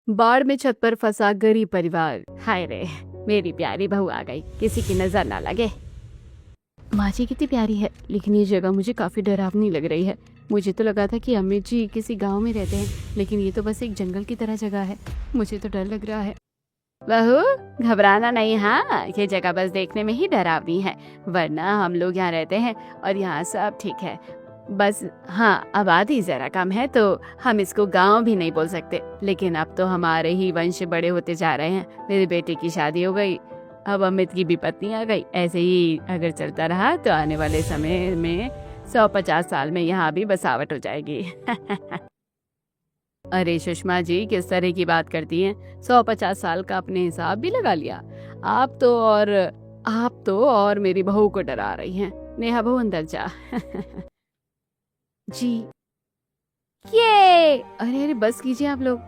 बाढ़ में छत पर फंसा गरीब परिवार। हाय रे, मेरी प्यारी बहू आ गई, किसी की नजर ना लगे। माँ जी कितनी प्यारी है, लेकिन ये जगह मुझे काफी डरावनी लग रही है। मुझे तो लगा था कि अमित जी किसी गांव में रहते हैं, लेकिन ये तो बस एक जंगल की तरह जगह है। मुझे तो डर लग रहा है। बहू घबराना नहीं, हाँ ये जगह बस देखने में ही डरावनी है, वरना हम लोग यहाँ रहते हैं और यहाँ सब ठीक है। बस हाँ, आबादी जरा कम है तो हम इसको गांव भी नहीं बोल सकते, लेकिन अब तो हमारे ही वंश बड़े होते जा रहे हैं। मेरे बेटे की शादी हो गई, अब अमित की भी पत्नी आ गई। ऐसे ही अगर चलता रहा तो आने वाले समय में 150 साल में यहाँ भी बसावट हो जाएगी। अरे सुषमा जी, किस तरह की बात करती हैं? 150 साल का अपने हिसाब भी लगा लिया। आप तो और मेरी बहू को डरा रही हैं। नेहा बहू अंदर जा। जी। ये अरे अरे बस कीजिए आप लोग।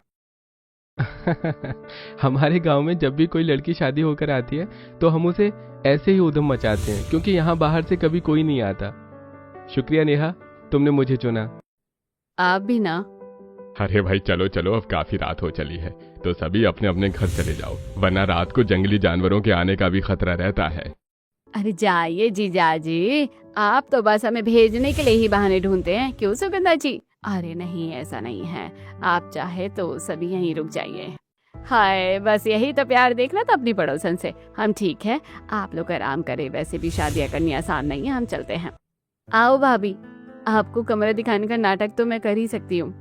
हमारे गांव में जब भी कोई लड़की शादी होकर आती है तो हम उसे ऐसे ही उधम मचाते हैं, क्योंकि यहाँ बाहर से कभी कोई नहीं आता। शुक्रिया नेहा, तुमने मुझे चुना। आप भी ना। अरे भाई चलो चलो, अब काफी रात हो चली है, तो सभी अपने अपने घर चले जाओ, वरना रात को जंगली जानवरों के आने का भी खतरा रहता है। अरे जाइए जीजा जी, आप तो बस हमें भेजने के लिए ही बहाने ढूंढते हैं, क्यों सुगंधा जी? अरे नहीं, ऐसा नहीं है। आप चाहे तो सभी यहीं रुक जाइए। हाय, बस यही तो प्यार देखना था अपनी पड़ोसन से। हम ठीक है, आप लोग आराम करें, वैसे भी शादियां करनी आसान नहीं है, हम चलते हैं। आओ भाभी, आपको कमरा दिखाने का नाटक तो मैं कर ही सकती हूँ।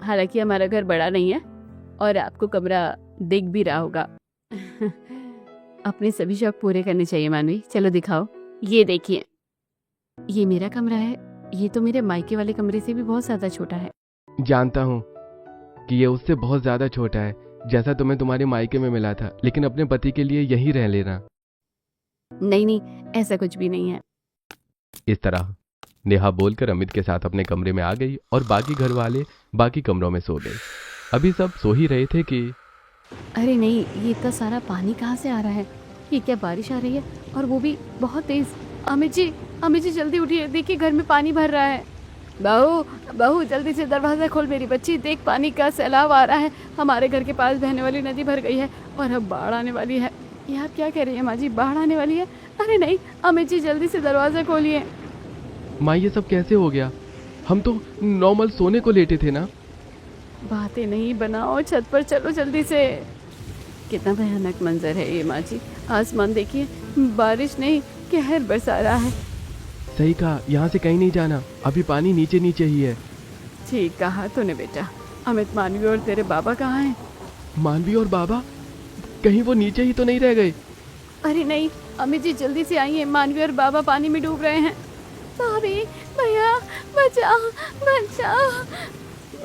हालांकि हमारा घर बड़ा नहीं है और आपको कमरा दिख भी रहा होगा। अपने सभी शौक पूरे करने चाहिए मानवी, चलो दिखाओ। ये देखिए, ये मेरा कमरा है। ये तो मेरे मायके वाले कमरे से भी बहुत ज्यादा छोटा है। जानता हूँ कि ये उससे बहुत ज्यादा छोटा है, जैसा तुम्हें तुम्हारे मायके में मिला था, लेकिन अपने पति के लिए यहीं रह लेना। नहीं नहीं, ऐसा कुछ भी नहीं है। इस तरह नेहा बोलकर अमित के साथ अपने कमरे में आ गई और बाकी घर वाले बाकी कमरों में सो गए। अभी सब सो ही रहे थे कि अरे नहीं, ये इतना सारा पानी कहाँ से आ रहा है? ये क्या बारिश आ रही है, और वो भी बहुत तेज? अमित जी जल्दी उठिए, देखिए घर में पानी भर रहा है। बहू बहू जल्दी से दरवाजा खोल मेरी बच्ची, देख पानी का सैलाब आ रहा है। हमारे घर के पास बहने वाली नदी भर गई है और अब बाढ़ आने वाली है। ये आप क्या कह रही हैं माँ जी, बाढ़ आने वाली है? अरे नहीं, अमित जी जल्दी से दरवाजा खोलिए। माँ ये सब कैसे हो गया? हम तो नॉर्मल सोने को लेटे थे ना। बातें नहीं बनाओ, छत पर चलो जल्दी से। कितना भयानक मंजर है ये माँ जी, आसमान देखिए, बारिश नहीं कहर बरसा रहा है। सही कहा, यहाँ से कहीं नहीं जाना, अभी पानी नीचे नीचे ही है। ठीक कहा तूने बेटा। अमित, मानवी और तेरे बाबा कहाँ हैं? मानवी और बाबा? कहीं वो नीचे ही तो नहीं रह गए? अरे नहीं, अमित जी जल्दी से आइए, मानवी और बाबा पानी में डूब रहे हैं। भाभी, भैया, बचाओ बचाओ।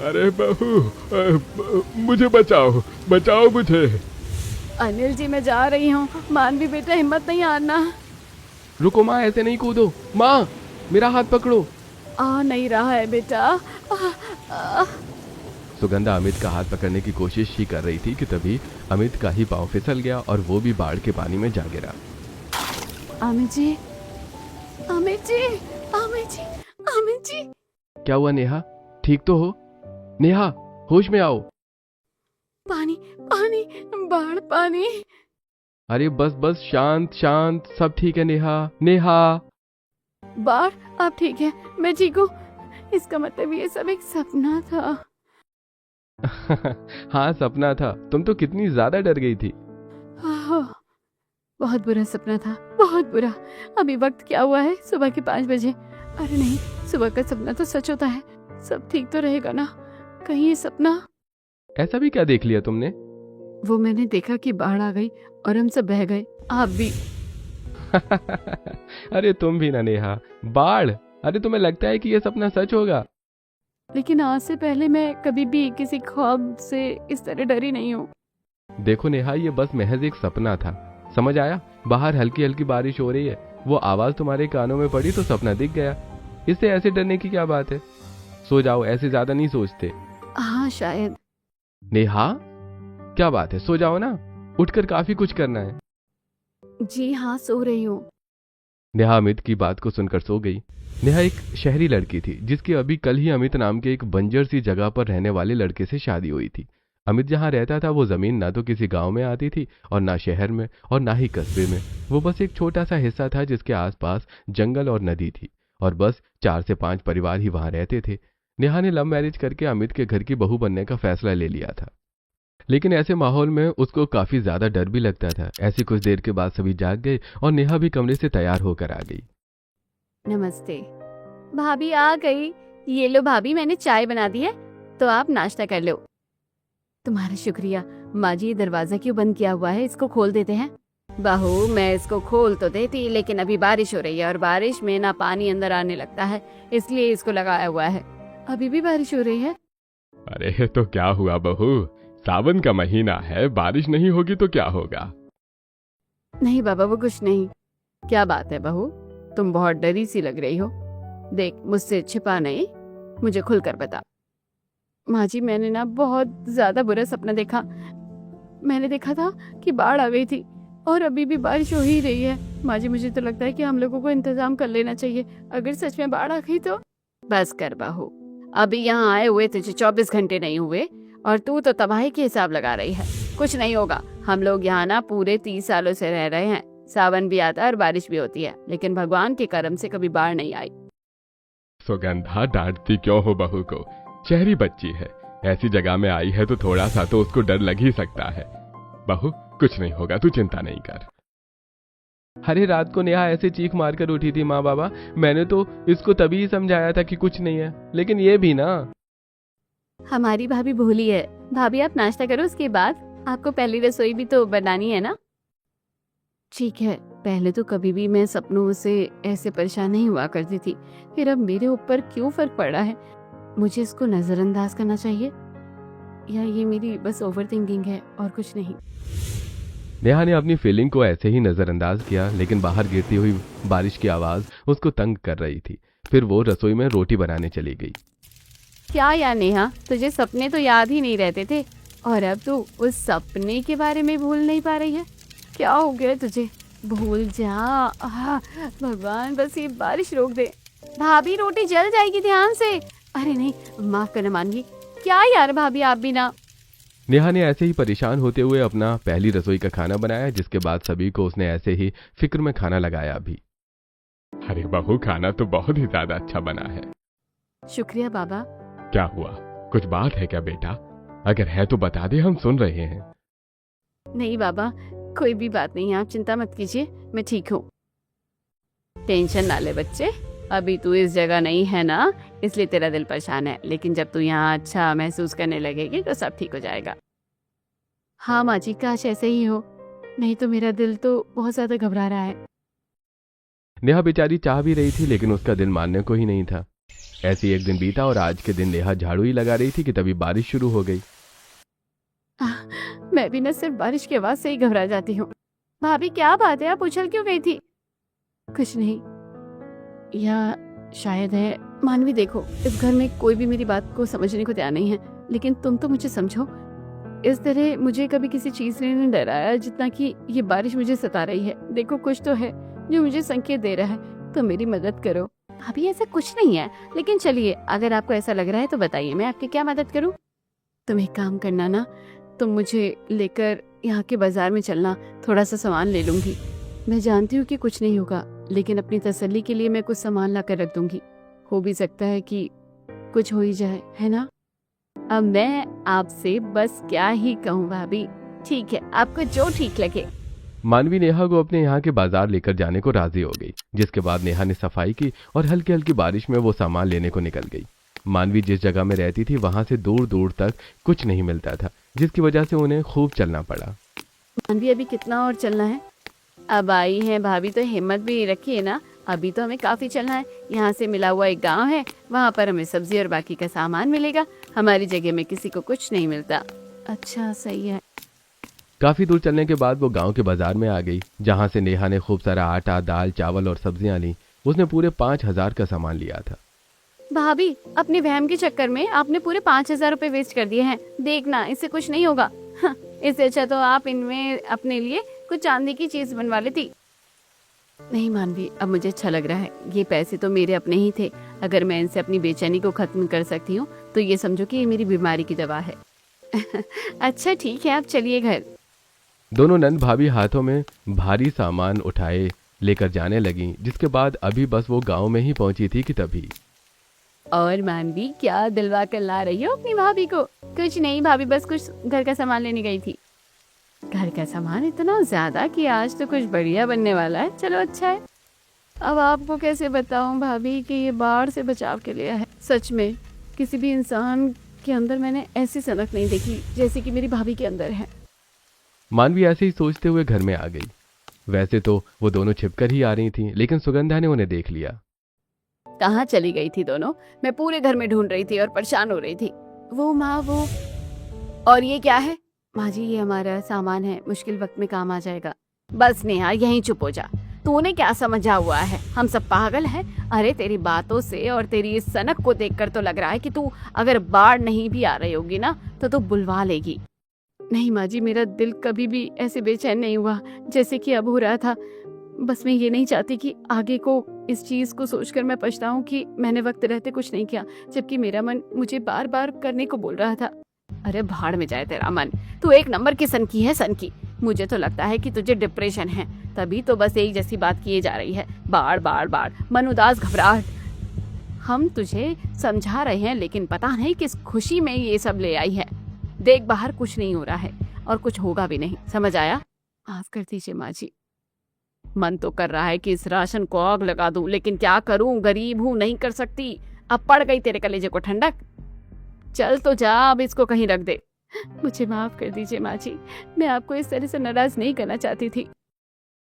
अरे मुझे बचाओ, बचाओ मुझे। अनिल जी मैं जा रही हूँ, मानवी बेटा हिम्मत नहीं हारना। रुको माँ, ऐसे नहीं कूदो। माँ मेरा हाथ पकड़ो। आ नहीं रहा है बेटा। सुगंधा अमित का हाथ पकड़ने की कोशिश ही कर रही थी कि तभी अमित का ही पाँव फिसल गया और वो भी बाढ़ के पानी में जा गिरा। अमित जी, अमित जी, अमित जी, अमित जी। क्या हुआ नेहा, ठीक तो हो? नेहा होश में आओ। पानी पानी, बाढ़ पानी। अरे बस बस, शांत शांत, सब ठीक है नेहा। नेहा बाढ़, आप ठीक है? मैं ठीक हूँ। इसका मतलब ये सब एक सपना था। हाँ सपना था, तुम तो कितनी ज्यादा डर गई थी। आह, बहुत बुरा सपना था, बहुत बुरा। अभी वक्त क्या हुआ है? सुबह के 5 बजे। अरे नहीं, सुबह का सपना तो सच होता है। सब ठीक तो रहेगा ना? कहीं ये सपना? ऐसा भी क्या देख लिया तुमने? वो मैंने देखा कि बाढ़ आ गई और हम सब बह गए, आप भी। अरे तुम भी ना नेहा, बाढ़? अरे तुम्हें लगता है कि ये सपना सच होगा? लेकिन आज से पहले मैं कभी भी किसी ख्वाब से इस तरह डरी नहीं हूँ। देखो नेहा, ये बस महज एक सपना था, समझ आया? बाहर हल्की हल्की बारिश हो रही है, वो आवाज तुम्हारे कानों में पड़ी तो सपना दिख गया। इससे ऐसे डरने की क्या बात है? सो जाओ, ऐसे ज्यादा नहीं सोचते। हाँ शायद। नेहा क्या बात है, सो जाओ ना, उठकर काफी कुछ करना है। जी हाँ, सो रही हूँ। नेहा अमित की बात को सुनकर सो गई। नेहा एक शहरी लड़की थी जिसकी अभी कल ही अमित नाम के एक बंजर सी जगह पर रहने वाले लड़के से शादी हुई थी। अमित जहाँ रहता था वो जमीन ना तो किसी गांव में आती थी और ना शहर में और ना ही कस्बे में। वो बस एक छोटा सा हिस्सा था जिसके आसपास जंगल और नदी थी, और बस 4 से 5 परिवार ही वहां रहते थे। नेहा ने लव मैरिज करके अमित के घर की बहू बनने का फैसला ले लिया था, लेकिन ऐसे माहौल में उसको काफी ज्यादा डर भी लगता था। ऐसी कुछ देर के बाद सभी जाग गए और नेहा भी कमरे से तैयार होकर आ गई। नमस्ते भाभी, आ गई। ये लो भाभी, मैंने चाय बना दी है, तो आप नाश्ता कर लो। तुम्हारा शुक्रिया। माँ जी, ये दरवाजा क्यों बंद किया हुआ है? इसको खोल देते हैं। बहू, मैं इसको खोल तो देती, लेकिन अभी बारिश हो रही है और बारिश में ना पानी अंदर आने लगता है, इसलिए इसको लगाया हुआ है। अभी भी बारिश हो रही है? अरे तो क्या हुआ बहू, सावन का महीना है, बारिश नहीं होगी तो क्या होगा? नहीं बाबा, वो कुछ नहीं। क्या बात है बहू, तुम बहुत डरी सी लग रही हो। देख, मुझसे छिपा नहीं, मुझे खुलकर बता। माँ जी, मैंने ना बहुत ज्यादा बुरा सपना देखा। मैंने देखा था कि बाढ़ आ गई थी और अभी भी बारिश हो ही रही है। माँ जी, मुझे तो लगता है कि हम लोगों को इंतजाम कर लेना चाहिए, अगर सच में बाढ़ आ गई तो। बस कर बहू, अभी यहाँ आए हुए तुझे 24 घंटे नहीं हुए और तू तो तबाही के हिसाब लगा रही है। कुछ नहीं होगा, हम लोग यहाँ ना पूरे 30 सालों से रह रहे हैं। सावन भी आता है और बारिश भी होती है, लेकिन भगवान के करम से कभी बाढ़ नहीं आई। सुगंधा, डांटती क्यों हो बहू को? शहरी बच्ची है, ऐसी जगह में आई है तो थोड़ा सा तो उसको डर लग ही सकता है। बहू, कुछ नहीं होगा, तू चिंता नहीं कर। अरे रात को नेहा ऐसे चीख मारकर उठी थी माँ बाबा, मैंने तो इसको तभी ही समझाया था कि कुछ नहीं है, लेकिन ये भी ना। हमारी भाभी भोली है। भाभी, आप नाश्ता करो, उसके बाद आपको पहली रसोई भी तो बनानी है ना। ठीक है, पहले तो कभी भी मैं सपनों से ऐसे परेशान नहीं हुआ करती थी, फिर अब मेरे ऊपर क्यों फर्क पड़ा है? मुझे इसको नजरअंदाज करना चाहिए, या ये मेरी बस ओवर थिंकिंग है और कुछ नहीं? नेहा ने अपनी फीलिंग को ऐसे ही नजरअंदाज किया, लेकिन बाहर गिरती हुई बारिश की आवाज उसको तंग कर रही थी। फिर वो रसोई में रोटी बनाने चली गई। क्या यार नेहा, तुझे सपने तो याद ही नहीं रहते थे और अब तू उस सपने के बारे में भूल नहीं पा रही है? क्या हो गया तुझे? भूल जा। भगवान, बस ये बारिश रोक दे। भाभी, रोटी जल जाएगी, ध्यान से। अरे नहीं, माफ करना मानगी। क्या यार भाभी, आप भी ना। नेहा ने ऐसे ही परेशान होते हुए अपना पहली रसोई का खाना बनाया, जिसके बाद सभी को उसने ऐसे ही फिक्र में खाना लगाया भी। अरे बहू, खाना तो बहुत ही ज्यादा अच्छा बना है। शुक्रिया बाबा। क्या हुआ, कुछ बात है क्या बेटा? अगर है तो बता दे, हम सुन रहे हैं। नहीं बाबा, कोई भी बात नहीं, आप चिंता मत कीजिए, मैं ठीक हूँ। टेंशन ना ले बच्चे, अभी तू इस जगह नहीं है ना, इसलिए तेरा दिल परेशान है, लेकिन जब तू यहाँ अच्छा महसूस करने लगेगी तो सब ठीक हो जाएगा। हाँ माँ जी, काश ऐसे ही हो, नहीं तो मेरा दिल तो बहुत ज्यादा घबरा रहा है। नेहा बेचारी चाह भी रही थी, लेकिन उसका दिल मानने को ही नहीं था। ऐसे ही एक दिन बीता और आज के दिन नेहा झाड़ू ही लगा रही थी कि तभी बारिश शुरू हो गई। मैं भी ना सिर्फ बारिश की आवाज से ही घबरा जाती हूँ। भाभी, क्या बात है, आप उछल क्यों गई थी? कुछ नहीं, या शायद है मानवी। देखो, इस घर में कोई भी मेरी बात को समझने को तैयार नहीं है, लेकिन तुम तो मुझे समझो। इस तरह मुझे कभी किसी चीज ने नहीं डराया जितना कि ये बारिश मुझे सता रही है। देखो, कुछ तो है जो मुझे संकेत दे रहा है, तो मेरी मदद करो। भाभी, ऐसा कुछ नहीं है, लेकिन चलिए, अगर आपको ऐसा लग रहा है तो बताइए, मैं आपकी क्या मदद करूं? तुम एक काम करना ना, तुम मुझे लेकर यहाँ के बाजार में चलना, थोड़ा सा सामान ले लूंगी। मैं जानती हूँ कि कुछ नहीं होगा, लेकिन अपनी तसल्ली के लिए मैं कुछ सामान ला कर रख दूंगी। हो भी सकता है कि कुछ हो ही जाए, है ना? अब मैं आपसे बस क्या ही कहूँ भाभी। ठीक है, आपको जो ठीक लगे। मानवी नेहा को अपने यहाँ के बाजार लेकर जाने को राजी हो गई, जिसके बाद नेहा ने सफाई की और हल्की हल्की बारिश में वो सामान लेने को निकल गई। मानवी जिस जगह में रहती थी वहां से दूर दूर तक कुछ नहीं मिलता था, जिसकी वजह से उन्हें खूब चलना पड़ा। मानवी, अभी कितना और चलना है? अब आई है भाभी तो हिम्मत भी रखिए ना, अभी तो हमें काफी चलना है। यहाँ से मिला हुआ एक गांव है, वहाँ पर हमें सब्जी और बाकी का सामान मिलेगा। हमारी जगह में किसी को कुछ नहीं मिलता। अच्छा, सही है। काफी दूर चलने के बाद वो गांव के बाजार में आ गई, जहां से नेहा ने खूब सारा आटा, दाल, चावल और सब्जियां ली। उसने पूरे 5,000 का सामान लिया था। भाभी, अपने वहम के चक्कर में आपने पूरे 5,000 रुपए वेस्ट कर दिए हैं। देखना, इससे कुछ नहीं होगा। इससे अच्छा तो आप इनमें अपने लिए कुछ चांदी की चीज बनवा लेती। नहीं मानवी, अब मुझे अच्छा लग रहा है। ये पैसे तो मेरे अपने ही थे। अगर मैं इनसे अपनी बेचैनी को खत्म कर सकती हूँ तो ये समझो कि ये मेरी बीमारी की दवा है। अच्छा ठीक है, आप चलिए घर। दोनों नंद भाभी हाथों में भारी सामान उठाए लेकर जाने लगी, जिसके बाद अभी बस वो गांव में ही पहुंची थी कि तभी। और मानवी, क्या दिलवा कर ला रही हो अपनी भाभी को? कुछ नहीं भाभी, बस कुछ घर का सामान लेने गई थी। घर का सामान इतना ज्यादा कि आज तो कुछ बढ़िया बनने वाला है। चलो अच्छा है। अब आपको कैसे बताऊं भाभी कि ये बाढ़ से बचाव के लिए है। सच में किसी भी इंसान के अंदर मैंने ऐसी सनक नहीं देखी जैसे कि मेरी भाभी के अंदर है। मानवी ऐसे ही सोचते हुए घर में आ गई। वैसे तो वो दोनों छिपकर ही आ रही थी, लेकिन सुगंधा ने उन्हें देख लिया। कहाँ चली गई थी दोनों? मैं पूरे घर में ढूंढ रही थी और परेशान हो रही थी। वो माँ वो। और ये क्या है? माँ जी, ये हमारा सामान है, मुश्किल वक्त में काम आ जाएगा। बस नेहा, यहीं चुप हो जा। तूने क्या समझा हुआ है? हम सब पागल हैं? अरे तेरी बातों से और तेरी इस सनक को देखकर तो लग रहा है कि तू अगर बाढ़ नहीं भी आ रही होगी ना तो तू बुलवा लेगी। नहीं माँ जी, मेरा दिल कभी भी ऐसे बेचैन नहीं हुआ जैसे कि अब हो रहा था। बस मैं ये नहीं चाहती कि आगे को इस चीज को सोचकर मैं पछताऊं कि मैंने वक्त रहते कुछ नहीं किया, जबकि मेरा मन मुझे बार बार करने को बोल रहा था। अरे भाड़ में जाए तेरा मन। तू एक नंबर की सनकी है, सनकी। मुझे तो लगता है कि तुझे डिप्रेशन है, तभी तो बस एक जैसी बात किए जा रही है। बाढ़ बाढ़ बाढ़, मन उदास, घबराहट। हम तुझे समझा रहे हैं, लेकिन पता नहीं किस खुशी में ये सब ले आई है। देख, बाहर कुछ नहीं हो रहा है और कुछ होगा भी नहीं, समझ आया? माफ कर दीजिए माँ जी। मन तो कर रहा है कि इस राशन को आग लगा दूं, लेकिन क्या करूं, गरीब हूं, नहीं कर सकती। अब पड़ गई तेरे कलेजे को ठंडक। चल तो जा, अब इसको कहीं रख दे। मुझे माफ कर दीजिए माँ जी, मैं आपको इस तरह से नाराज नहीं करना चाहती थी।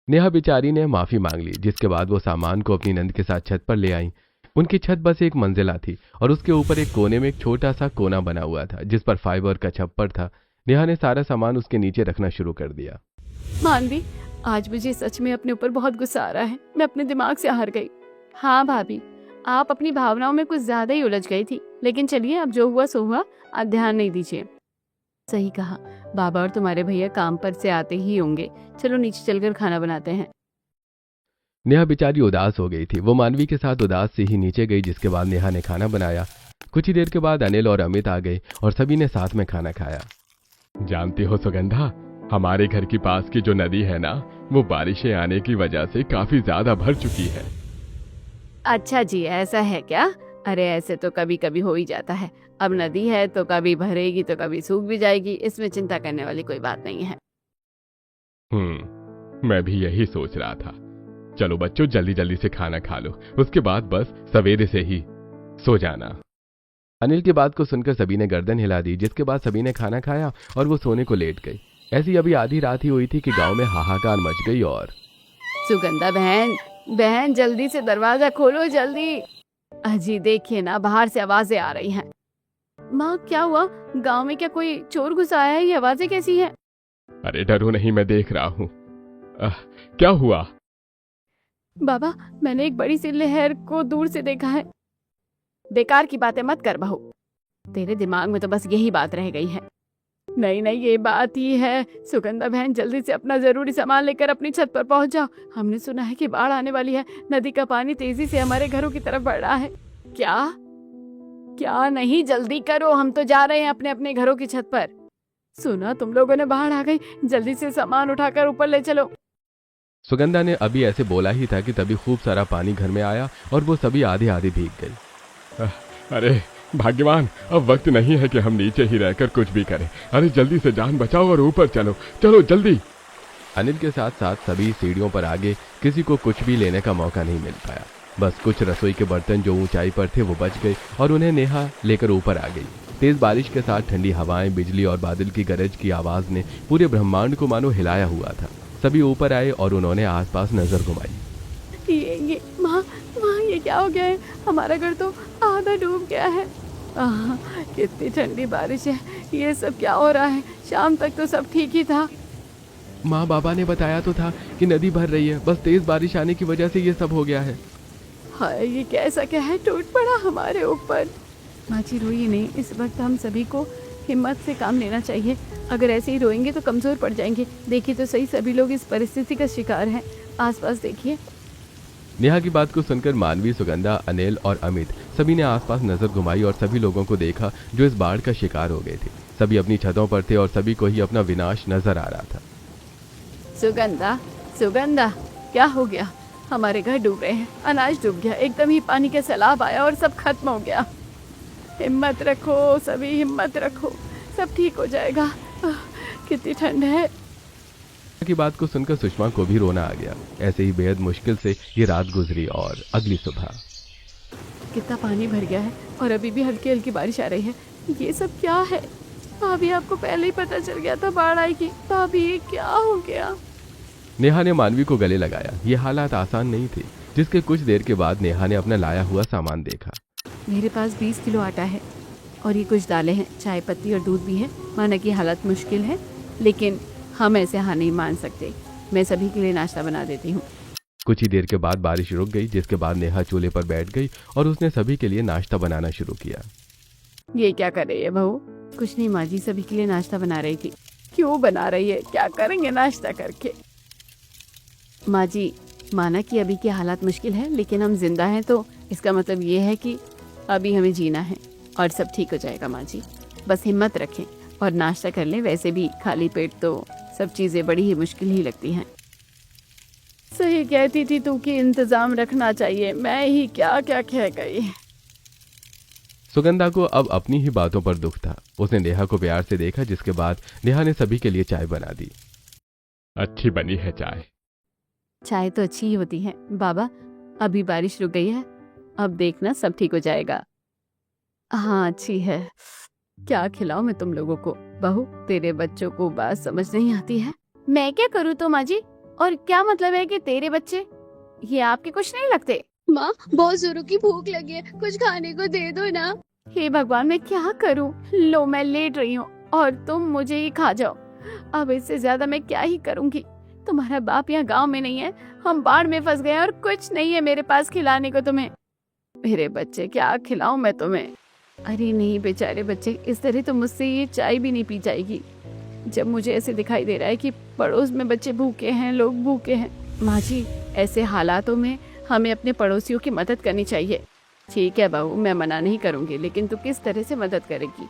नेहा बेचारी ने माफी मांग ली, जिसके बाद वो सामान को अपनी नंद के साथ छत पर ले आई। उनकी छत बस एक मंजिला थी और उसके ऊपर एक कोने में एक छोटा सा कोना बना हुआ था, जिस पर फाइबर का छप्पर था। नेहा ने सारा सामान उसके नीचे रखना शुरू कर दिया। मानवी, आज मुझे सच में अपने ऊपर बहुत गुस्सा आ रहा है। मैं अपने दिमाग से हार गई। हाँ भाभी, आप अपनी भावनाओं में कुछ ज्यादा ही उलझ गई थी, लेकिन चलिए, अब जो हुआ सो हुआ, आप ध्यान नहीं दीजिए। सही कहा, बाबा और तुम्हारे भैया काम पर से आते ही होंगे। चलो नीचे चलकर खाना बनाते हैं। नेहा बेचारी उदास हो गई थी। वो मानवी के साथ उदास से ही नीचे गई, जिसके बाद नेहा ने खाना बनाया। कुछ ही देर के बाद अनिल और अमित आ गए और सभी ने साथ में खाना खाया। जानती हो सुगंधा, हमारे घर के पास की जो नदी है ना, वो बारिशें आने की वजह से काफी ज्यादा भर चुकी है। अच्छा जी, ऐसा है क्या? अरे ऐसे तो कभी कभी हो ही जाता है। अब नदी है तो कभी भरेगी तो कभी सूख भी जाएगी, इसमें चिंता करने वाली कोई बात नहीं है। मैं भी यही सोच रहा था। चलो बच्चों, जल्दी जल्दी से खाना खा लो, उसके बाद बस सवेरे से ही सो जाना। अनिल की बात को सुनकर सभी ने गर्दन हिला दी, जिसके बाद सभी ने खाना खाया और वो सोने को लेट गई। ऐसी अभी आधी रात ही हुई थी कि गांव में हाहाकार मच गई। और सुगंधा बहन, बहन जल्दी से दरवाजा खोलो, जल्दी। अजी देखिए ना, बाहर से आवाजें आ रही हैं। माँ, क्या हुआ? गांव में क्या कोई चोर घुस आया है? ये आवाजें कैसी हैं? अरे डरो नहीं, मैं देख रहा हूँ। क्या हुआ? बाबा, मैंने एक बड़ी सी लहर को दूर से देखा है। बेकार की बातें मत कर बहू, तेरे दिमाग में तो बस यही बात रह गई है। नहीं नहीं, ये बात ही है। सुगंधा बहन, जल्दी से अपना जरूरी सामान लेकर अपनी छत पर पहुंच जाओ। हमने सुना है कि बाढ़ आने वाली है। नदी का पानी तेजी से हमारे घरों की तरफ बढ़ रहा है। क्या क्या? नहीं, जल्दी करो, हम तो जा रहे हैं अपने अपने घरों की छत पर। सुना तुम लोगों ने, बाढ़ आ गई। जल्दी से सामान उठाकर ऊपर ले चलो। सुगंधा ने अभी ऐसे बोला ही था कि तभी खूब सारा पानी घर में आया और वो सभी आधे आधे भीग गई। अरे भाग्यवान, अब वक्त नहीं है कि हम नीचे ही रहकर कुछ भी करें। अरे जल्दी से जान बचाओ और ऊपर चलो, चलो जल्दी। अनिल के साथ साथ सभी सीढ़ियों पर आगे, किसी को कुछ भी लेने का मौका नहीं मिल पाया। बस कुछ रसोई के बर्तन जो ऊंचाई पर थे वो बच गए और उन्हें नेहा लेकर ऊपर आ गई। तेज बारिश के साथ ठंडी हवाएं, बिजली और बादल की गरज की आवाज ने पूरे ब्रह्मांड को मानो हिलाया हुआ था। सभी ऊपर आए और उन्होंने आसपास नजर घुमाई। ये माँ, ये क्या हो गया है? हमारा घर तो आधा डूब गया है। कितनी ठंडी बारिश है, ये सब क्या हो रहा है? शाम तक तो सब ठीक ही था। माँ, बाबा ने बताया तो था कि नदी भर रही है, बस तेज बारिश आने की वजह से ये सब हो गया है। हाय, ये कैसा क्या है, टूट पड़ा हमारे ऊपर। माँ जी रोइए नहीं, इस वक्त हम सभी को हिम्मत से काम लेना चाहिए। अगर ऐसे ही रोएंगे तो कमजोर पड़ जाएंगे। देखिए तो सही, सभी लोग इस परिस्थिति का शिकार हैं। आसपास देखिए। नेहा की बात को सुनकर मानवी, सुगंधा, अनिल और अमित सभी ने आसपास नजर घुमाई और सभी लोगों को देखा जो इस बाढ़ का शिकार हो गए थे। सभी अपनी छतों पर थे और सभी को ही अपना विनाश नजर आ रहा था। सुगंधा, सुगंधा, क्या हो गया? हमारे घर डूब रहे हैं, अनाज डूब गया, एकदम ही पानी का सैलाब आया और सब खत्म हो गया। हिम्मत रखो, सभी हिम्मत रखो, सब ठीक हो जाएगा। कितनी ठंड है। की बात को सुनकर सुषमा को भी रोना आ गया। ऐसे ही बेहद मुश्किल से ये रात गुजरी और अगली सुबह कितना पानी भर गया है और अभी भी हल्की हल्की बारिश आ रही है। ये सब क्या है? भाभी, आपको पहले ही पता चल गया था बाढ़ आएगी। भाभी, ये क्या हो गया? नेहा ने मानवी को गले लगाया। ये हालात आसान नहीं थे। जिसके कुछ देर के बाद नेहा ने अपना लाया हुआ सामान देखा। मेरे पास 20 किलो आटा है और ये कुछ दालें हैं, चाय पत्ती और दूध भी है। माना कि हालत मुश्किल है, लेकिन हम ऐसे हाँ नहीं मान सकते। मैं सभी के लिए नाश्ता बना देती हूँ। कुछ ही देर के बाद बारिश रुक गई, जिसके बाद नेहा चूल्हे पर बैठ गई और उसने सभी के लिए नाश्ता बनाना शुरू किया। ये क्या कर रही है बहू? कुछ नहीं माँ जी, सभी के लिए नाश्ता बना रही थी। क्यों बना रही है? क्या करेंगे नाश्ता करके? माँ जी, माना कि अभी के हालात मुश्किल है, लेकिन हम जिंदा हैं, तो इसका मतलब ये है कि अभी हमें जीना है और सब ठीक हो जाएगा। माँ जी, बस हिम्मत रखें और नाश्ता कर लें। वैसे भी खाली पेट तो सब चीजें बड़ी ही मुश्किल ही लगती हैं। सही कहती थी तू कि इंतजाम रखना चाहिए। मैं ही क्या क्या कह गई। सुगंधा को अब अपनी ही बातों पर दुख था। उसने नेहा को प्यार से देखा, जिसके बाद नेहा ने सभी के लिए चाय बना दी। अच्छी बनी है चाय। चाय तो अच्छी ही होती है बाबा। अभी बारिश रुक गई है, अब देखना सब ठीक हो जाएगा। हाँ, अच्छी है। क्या खिलाऊं मैं तुम लोगों को? बहू, तेरे बच्चों को बात समझ नहीं आती है। मैं क्या करूँ तो माँ जी? और क्या मतलब है कि तेरे बच्चे? ये आपके कुछ नहीं लगते? माँ, बहुत जोरों की भूख लगी है, कुछ खाने को दे दो ना। हे भगवान, मैं क्या करूँ? लो, मैं लेट रही हूँ और तुम मुझे ही खा जाओ। अब इससे ज्यादा मैं क्या ही करूँगी? तुम्हारा बाप यहाँ गांव में नहीं है, हम बाढ़ में फंस गए और कुछ नहीं है मेरे पास खिलाने को तुम्हें। मेरे बच्चे, क्या खिलाऊं मैं तुम्हें? अरे नहीं बेचारे बच्चे, इस तरह तो मुझसे ये चाय भी नहीं पी जाएगी। जब मुझे ऐसे दिखाई दे रहा है कि पड़ोस में बच्चे भूखे हैं, लोग भूखे हैं। माँ जी, ऐसे हालातों में हमें अपने पड़ोसियों की मदद करनी चाहिए। ठीक है बहू, मैं मना नहीं करूँगी, लेकिन तू किस तरह से मदद करेगी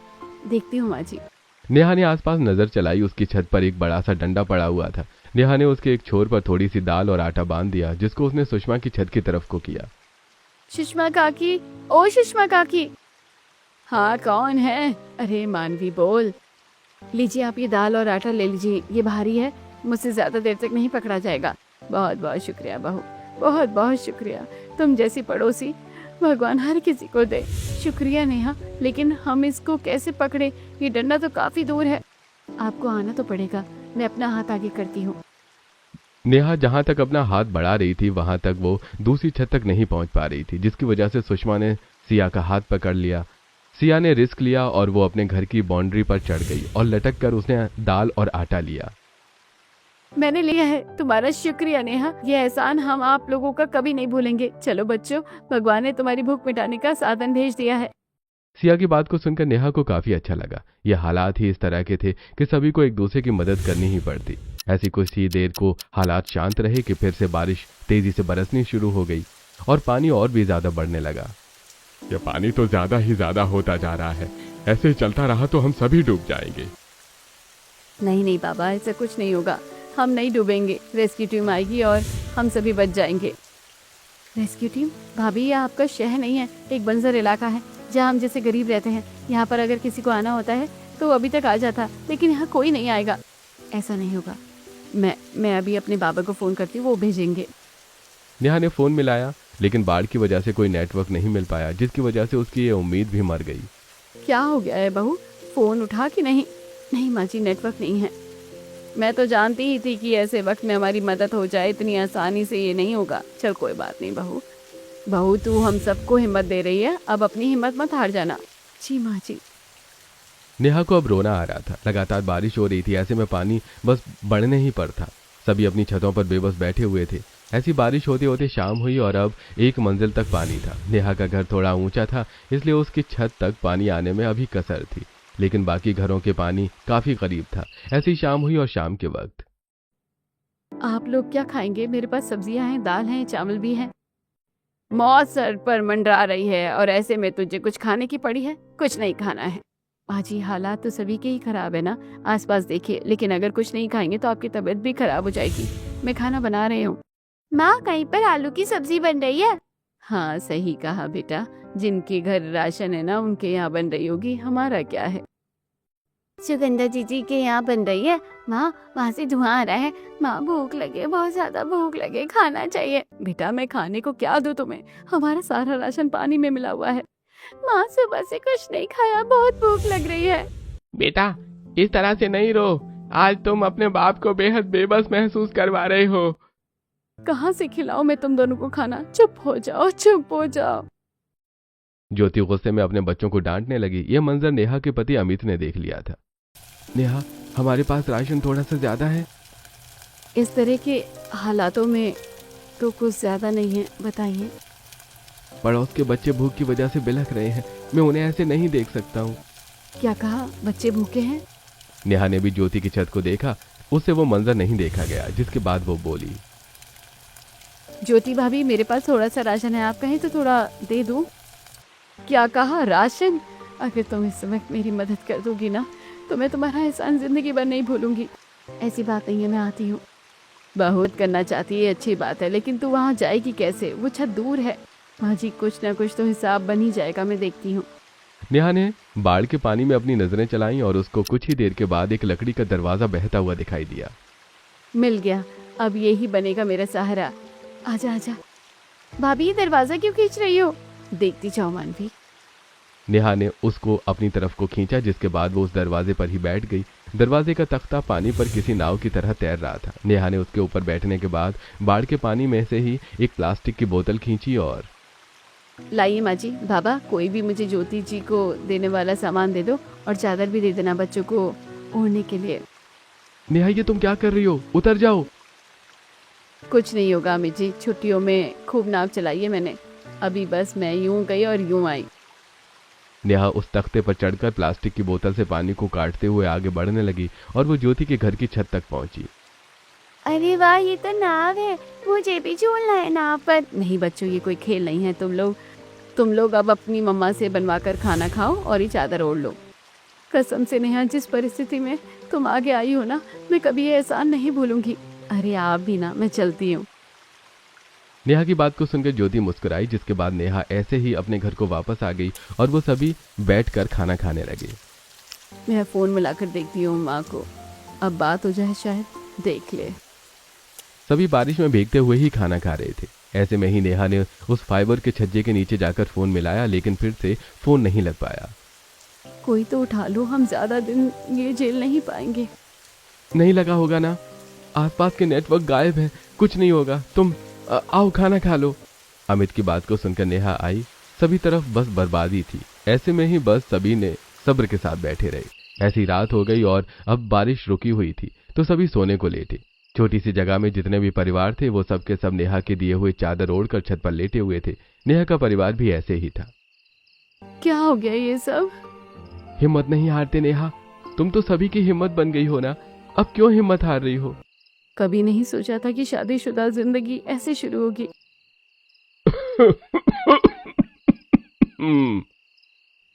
देखती हूँ माँ जी। नेहा ने आसपास नजर चलाई। उसकी छत पर एक बड़ा सा डंडा पड़ा हुआ था। नेहा ने उसके एक छोर पर थोड़ी सी दाल और आटा बांध दिया, जिसको उसने सुषमा की छत की तरफ को किया। सुषमा काकी, ओ सुषमा काकी। हाँ, कौन है? अरे मानवी, बोल। लीजिए, आप ये दाल और आटा ले लीजिए, ये भारी है, मुझसे ज्यादा देर तक नहीं पकड़ा जाएगा। बहुत बहुत शुक्रिया बहू, बहुत बहुत शुक्रिया। तुम जैसी पड़ोसी भगवान हर किसी को दे। शुक्रिया नेहा, लेकिन हम इसको कैसे पकड़े? ये डंडा तो काफी दूर है। आपको आना तो पड़ेगा, मैं अपना हाथ आगे करती हूँ। नेहा जहां तक अपना हाथ बढ़ा रही थी, वहां तक वो दूसरी छत तक नहीं पहुंच पा रही थी, जिसकी वजह से सुषमा ने सिया का हाथ पकड़ लिया। सिया ने रिस्क लिया और वो अपने घर की बाउंड्री पर चढ़ गई और लटक कर उसने दाल और आटा लिया। मैंने लिया है। तुम्हारा शुक्रिया नेहा, ये एहसान हम आप लोगों का कभी नहीं भूलेंगे। चलो बच्चों, भगवान ने तुम्हारी भूख मिटाने का साधन भेज दिया है। सिया की बात को सुनकर नेहा को काफी अच्छा लगा। ये हालात ही इस तरह के थे कि सभी को एक दूसरे की मदद करनी ही पड़ती। ऐसी कुछ ही देर को हालात शांत रहे कि फिर से बारिश तेजी से बरसनी शुरू हो गई और पानी और भी ज्यादा बढ़ने लगा। यह पानी तो ज्यादा ही ज्यादा होता जा रहा है। ऐसे ही चलता रहा तो हम सभी डूब जाएंगे। नहीं नहीं बाबा, ऐसा कुछ नहीं होगा। हम नहीं डूबेंगे। रेस्क्यू टीम आएगी और हम सभी बच जाएंगे। Rescue team? भाभी, यह आपका शहर नहीं है, एक बंजर इलाका है जहाँ हम जैसे गरीब रहते हैं। यहाँ पर अगर किसी को आना होता है तो अभी तक आ जाता, लेकिन यहाँ कोई नहीं आएगा। ऐसा नहीं होगा। मैं अभी अपने बाबा को फोन करती हूँ, वो भेजेंगे। नेहा ने फोन मिलाया, लेकिन बाढ़ की वजह से कोई नेटवर्क नहीं मिल पाया, जिसकी वजह से उसकी ये उम्मीद भी मर गई। क्या हो गया है बहू? फोन उठा कि नहीं? नहीं माँ जी, नेटवर्क नहीं है। मैं तो जानती ही थी कि ऐसे वक्त में हमारी मदद हो जाए, इतनी आसानी से ये नहीं होगा। चल कोई बात नहीं बहू। बहू, तू हम सबको हिम्मत दे रही है, अब अपनी हिम्मत मत हार जाना। जी माँ जी। नेहा को अब रोना आ रहा था। लगातार बारिश हो रही थी, ऐसे में पानी बस बढ़ने ही पर था। सभी अपनी छतों पर बेबस बैठे हुए थे। ऐसी बारिश होते होते शाम हुई और अब एक मंजिल तक पानी था। नेहा का घर थोड़ा ऊंचा था, इसलिए उसकी छत तक पानी आने में अभी कसर थी, लेकिन बाकी घरों के पानी काफी करीब था। ऐसी शाम हुई और शाम के वक्त, आप लोग क्या खाएंगे? मेरे पास सब्जियां हैं, दाल है, चावल भी है। मौत सर पर मंडरा रही है और ऐसे में तुझे कुछ खाने की पड़ी है? कुछ नहीं खाना है। माँ जी हालात तो सभी के ही खराब है ना, आसपास देखिए, लेकिन अगर कुछ नहीं खाएंगे तो आपकी तबीयत भी खराब हो जाएगी। मैं खाना बना रही हूँ। माँ कहीं पर आलू की सब्जी बन रही है। हाँ सही कहा बेटा, जिनके घर राशन है ना उनके यहाँ बन रही होगी, हमारा क्या है। सुगंधा जीजी के यहाँ बन रही है। माँ वहाँ से धुआं आ रहा है। माँ भूख लगे, बहुत ज्यादा भूख लगे, खाना चाहिए। बेटा मैं खाने को क्या दूँ तुम्हें, हमारा सारा राशन पानी में मिला हुआ है। माँ सुबह से कुछ नहीं खाया, बहुत भूख लग रही है। बेटा इस तरह से नहीं रो, आज तुम अपने बाप को बेहद बेबस महसूस करवा रहे हो। कहाँ से खिलाऊं मैं तुम दोनों को खाना, चुप हो जाओ, चुप हो जाओ। ज्योति गुस्से में अपने बच्चों को डांटने लगी। यह मंजर नेहा के पति अमित ने देख लिया था। नेहा हमारे पास राशन थोड़ा सा ज्यादा है। इस तरह के हालातों में तो कुछ ज्यादा नहीं है, बताइए। पड़ोस के बच्चे भूख की वजह से बिलख रहे हैं, मैं उन्हें ऐसे नहीं देख सकता हूँ। क्या कहा, बच्चे भूखे हैं? नेहा ने भी ज्योति की छत को देखा, उससे वो मंजर नहीं देखा गया, जिसके बाद वो बोली, ज्योति भाभी मेरे पास थोड़ा सा राशन है, आप कहें तो थोड़ा दे दूं। क्या कहा, राशन? अगर तुम इस समय मेरी मदद कर दोगी ना तो मैं तुम्हारा एहसान जिंदगी भर नहीं भूलूंगी। ऐसी बात नहीं है, मैं आती हूँ। बहुत करना चाहती है, अच्छी बात है, लेकिन तू वहाँ जाएगी कैसे, वो छत दूर है। माँ जी कुछ ना कुछ तो हिसाब बन ही जाएगा, मैं देखती हूँ। नेहा ने बाढ़ के पानी में अपनी नजरें चलाईं और उसको कुछ ही देर के बाद एक लकड़ी का दरवाजा बहता हुआ दिखाई दिया। मिल गया, अब यही बनेगा मेरा सहारा। आजा आजा। भाभी ये दरवाजा क्यों खींच रही हो? देखती जाओ मानवी। नेहा ने उसको अपनी तरफ को खींचा, जिसके बाद वो उस दरवाजे पर ही बैठ गई। दरवाजे का तख्ता पानी पर किसी नाव की तरह तैर रहा था। नेहा ने उसके ऊपर बैठने के बाद बाढ़ के पानी में से ही एक प्लास्टिक की बोतल खींची और लाइए माँ जी, बाबा कोई भी मुझे ज्योति जी को देने वाला सामान दे दो और चादर भी दे देना बच्चों को ओढ़ने के लिए। नेहा ये तुम क्या कर रही हो, उतर जाओ। कुछ नहीं होगा अमित जी, छुट्टियों में खूब नाव चलाई है मैंने, अभी बस मैं यूं गई और यूं आई। नेहा उस तख्ते पर चढ़कर प्लास्टिक की बोतल से पानी को काटते हुए आगे बढ़ने लगी और वो ज्योति के घर की छत तक पहुंची। अरे वाह, ये तो नाव है, मुझे भी झूलना है नाव पर। नहीं बच्चों, ये कोई खेल नहीं है। तुम लोग अब अपनी मम्मा से बनवा कर खाना खाओ और ये चादर ओढ़ लो। कसम से नेहा, जिस परिस्थिति में तुम आगे आई हो ना, मैं कभी ये एहसान नहीं भूलूंगी। अरे आप भी ना, मैं चलती हूँ। नेहा की बात को सुनकर ज्योति मुस्कुराई, जिसके बाद नेहा ऐसे ही अपने घर को वापस आ गई और वो सभी बैठकर खाना खाने लगे। मैं फोन मिलाकर देखती हूँ माँ को, अब बात हो जाए, शायद देख ले। सभी बारिश में भीगते हुए ही खाना खा रहे थे। ऐसे में ही नेहा ने उस फाइबर के छज्जे के नीचे जाकर फोन मिलाया, लेकिन फिर से फोन नहीं लग पाया। कोई तो उठा लो, हम ज्यादा दिन ये झेल नहीं पाएंगे। नहीं लगा होगा ना, आसपास के नेटवर्क गायब है, कुछ नहीं होगा, तुम आओ खाना खा लो। अमित की बात को सुनकर नेहा आई। सभी तरफ बस बर्बादी थी। ऐसे में ही बस सभी ने सब्र के साथ बैठे रहे। ऐसी रात हो गई और अब बारिश रुकी हुई थी, तो सभी सोने को लेटे। छोटी सी जगह में जितने भी परिवार थे वो सब के सब नेहा के दिए हुए चादर ओढ़कर छत पर लेटे हुए थे। नेहा का परिवार भी ऐसे ही था। क्या हो गया ये सब? हिम्मत नहीं हारते नेहा, तुम तो सभी की हिम्मत बन गई हो ना, अब क्यों हिम्मत हार रही हो? कभी नहीं सोचा था कि शादीशुदा जिंदगी ऐसे शुरू होगी।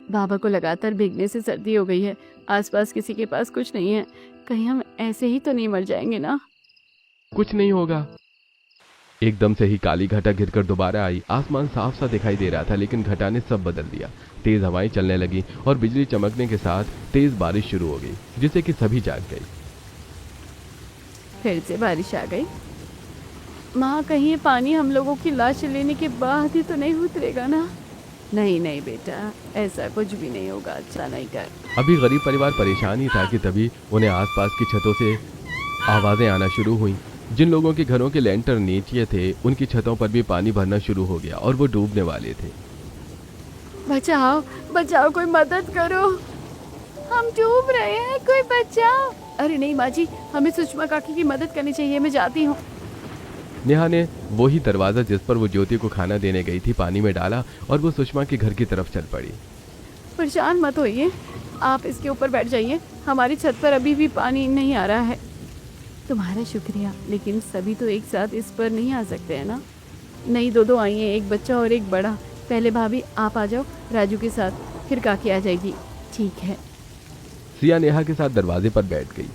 बाबा को लगातार भीगने से सर्दी हो गई है, आसपास किसी के पास कुछ नहीं है, कहीं हम ऐसे ही तो नहीं मर जाएंगे ना? कुछ नहीं होगा। एकदम से ही काली घटा घिरकर दोबारा आई। आसमान साफ सा दिखाई दे रहा था, लेकिन घटा ने सब बदल दिया। तेज हवाएं चलने लगी और बिजली चमकने के साथ तेज बारिश शुरू हो गई, जिससे कि सभी जाग गए। फिर से बारिश आ गई। माँ कहीं ये पानी हम लोगों की लाश लेने के बाद ही तो नहीं उतरेगा ना? नहीं नहीं बेटा, ऐसा कुछ भी नहीं होगा, अच्छा नहीं कर। अभी गरीब परिवार परेशान ही था कि तभी उन्हें आसपास की छतों से आवाजें आना शुरू हुई। जिन लोगों के घरों के लेंटर नीचे थे, उनकी छतों पर भी पानी भरना शुरू हो गया और वो डूबने वाले थे। बचाओ बचाओ, कोई मदद करो, हम डूब रहे हैं, कोई बचाओ। अरे नहीं माँ जी, हमें सुषमा काकी की मदद करनी चाहिए, मैं जाती हूँ। नेहा ने वही दरवाजा जिस पर वो ज्योति को खाना देने गई थी पानी में डाला और वो सुषमा के घर की तरफ चल पड़ी। परेशान मत होइए, आप इसके ऊपर बैठ जाइए, हमारी छत पर अभी भी पानी नहीं आ रहा है। तुम्हारा शुक्रिया, लेकिन सभी तो एक साथ इस पर नहीं आ सकते हैं ना? नहीं, दो आइए, एक बच्चा और एक बड़ा। पहले भाभी आप आ जाओ राजू के साथ, फिर काकी आ जाएगी। ठीक है। सिया नेहा के साथ दरवाजे पर बैठ गई,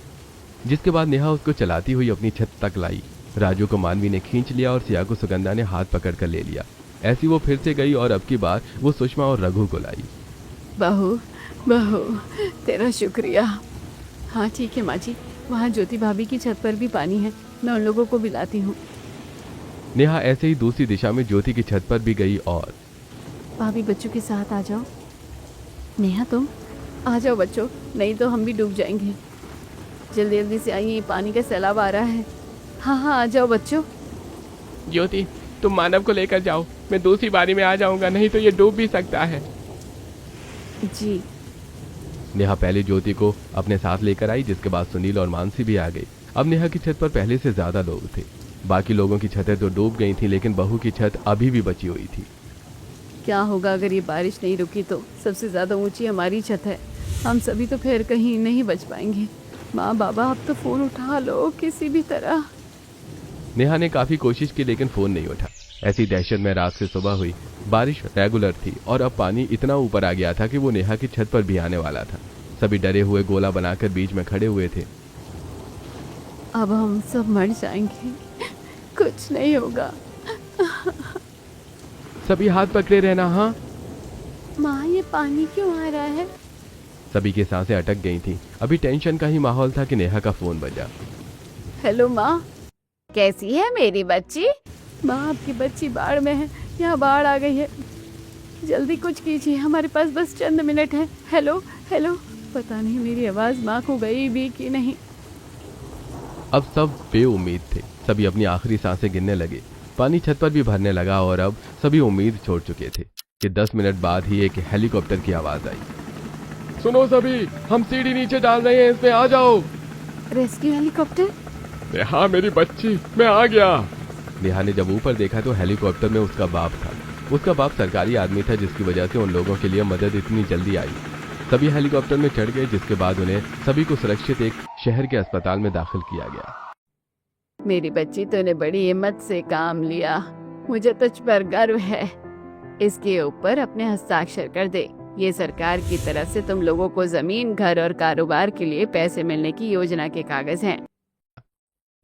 जिसके बाद नेहा उसको चलाती हुई अपनी छत तक लाई। राजू को मानवी ने खींच लिया और सिया को सुगंधा ने हाथ पकड़ कर ले लिया। ऐसी वो फिर से गई और अब की बार वो सुषमा और रघु को लाई। बहू बहू, तेरा शुक्रिया। हाँ ठीक है माँ जी, वहाँ ज्योति भाभी की छत पर भी पानी है, मैं उन लोगों को भी लाती हूँ। नेहा ऐसे ही दूसरी दिशा में ज्योति की छत पर भी गई और भाभी बच्चों के साथ आ जाओ। नेहा तुम आ जाओ बच्चों, नहीं तो हम भी डूब जाएंगे। जल्दी जल्दी से आइए, पानी का सैलाब आ रहा है। हाँ हाँ आ जाओ बच्चों। ज्योति, तुम मानव को लेकर जाओ, मैं दूसरी बारी में आ जाऊंगा, नहीं तो ये डूब भी सकता है। जी। नेहा पहले ज्योति को अपने साथ लेकर आई, जिसके बाद सुनील और मानसी भी आ गई। अब नेहा की छत पर पहले से ज्यादा लोग थे। बाकी लोगों की छतें तो डूब गई थी, लेकिन बहू की छत अभी भी बची हुई थी। क्या होगा अगर ये बारिश नहीं रुकी तो? सबसे ज़्यादा ऊंची हमारी छत है, हम सभी तो फिर कहीं नहीं बच पाएंगे। माँ बाबा अब तो फ़ोन उठा लो किसी भी तरह। नेहा ने काफी कोशिश की, लेकिन फोन नहीं उठा। ऐसी दहशत में रात से सुबह हुई। बारिश रेगुलर थी और अब पानी इतना ऊपर आ गया था कि वो नेहा की छत पर भी आने वाला था। सभी डरे हुए गोला बनाकर बीच में खड़े हुए थे। अब हम सब मर जाएंगे, कुछ नहीं होगा। सभी हाथ पकड़े रहना। हाँ माँ ये पानी क्यों आ रहा है? सभी की सांसें अटक गई थी। अभी टेंशन का ही माहौल था कि नेहा का फोन बजा। हेलो माँ, कैसी है मेरी बच्ची? माँ आपकी बच्ची बाढ़ में है, यहाँ बाढ़ आ गई है, जल्दी कुछ कीजिए, हमारे पास बस चंद मिनट है। हेलो हेलो, पता नहीं मेरी आवाज़ माँ को गई भी कि नहीं। अब सब बेउम्मीद थे। सभी अपनी आखिरी सांसें गिनने लगे। पानी छत पर भी भरने लगा और अब सभी उम्मीद छोड़ चुके थे कि 10 मिनट बाद ही एक हेलीकॉप्टर की आवाज आई। सुनो सभी, हम सीढ़ी नीचे डाल रहे हैं, इसमें आ जाओ। Rescue helicopter? नेहा मेरी बच्ची, मैं आ गया। नेहा ने जब ऊपर देखा तो हेलीकॉप्टर में उसका बाप था। उसका बाप सरकारी आदमी था, जिसकी वजह से उन लोगों के लिए मदद इतनी जल्दी आई। सभी हेलीकॉप्टर में चढ़ गए, जिसके बाद उन्हें सभी को सुरक्षित एक शहर के अस्पताल में दाखिल किया गया। मेरी बच्ची, तूने बड़ी हिम्मत से काम लिया, मुझे तुझ पर गर्व है। इसके ऊपर अपने हस्ताक्षर कर दे। ये सरकार की तरफ से तुम लोगों को जमीन, घर और कारोबार के लिए पैसे मिलने की योजना के कागज हैं।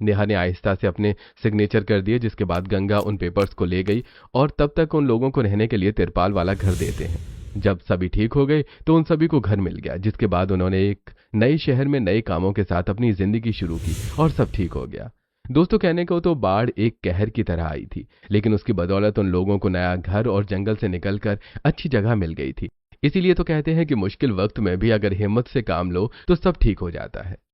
नेहा ने आहिस्ता से अपने सिग्नेचर कर दिए, जिसके बाद गंगा उन पेपर्स को ले गई और तब तक उन लोगों को रहने के लिए तिरपाल वाला घर देते हैं। जब सभी ठीक हो गए तो उन सभी को घर मिल गया, जिसके बाद उन्होंने एक नए शहर में नए कामों के साथ अपनी जिंदगी शुरू की और सब ठीक हो गया। दोस्तों, कहने को तो बाढ़ एक कहर की तरह आई थी, लेकिन उसकी बदौलत उन लोगों को नया घर और जंगल से निकलकर अच्छी जगह मिल गई थी। इसीलिए तो कहते हैं कि मुश्किल वक्त में भी अगर हिम्मत से काम लो तो सब ठीक हो जाता है।